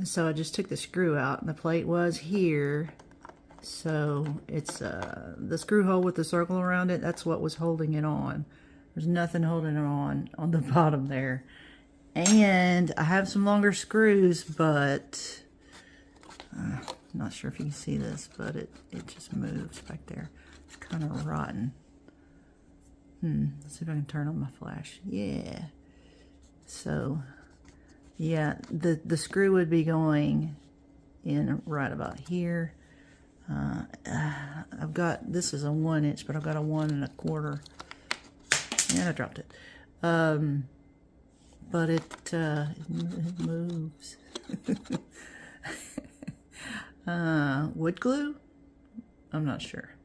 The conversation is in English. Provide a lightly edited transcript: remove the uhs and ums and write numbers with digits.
So I just took the screw out, and the plate was here. So it's the screw hole with the circle around it, that's what was holding it on. There's nothing holding it on the bottom there. And I have some longer screws, but I'm not sure if you can see this, but it just moves back there. It's kind of rotten. Let's see if I can turn on my flash. Yeah. So, yeah, the screw would be going in right about here. I've got, this is a 1 inch, but I've got a 1 1/4. And I dropped it. But it moves. Wood glue? I'm not sure.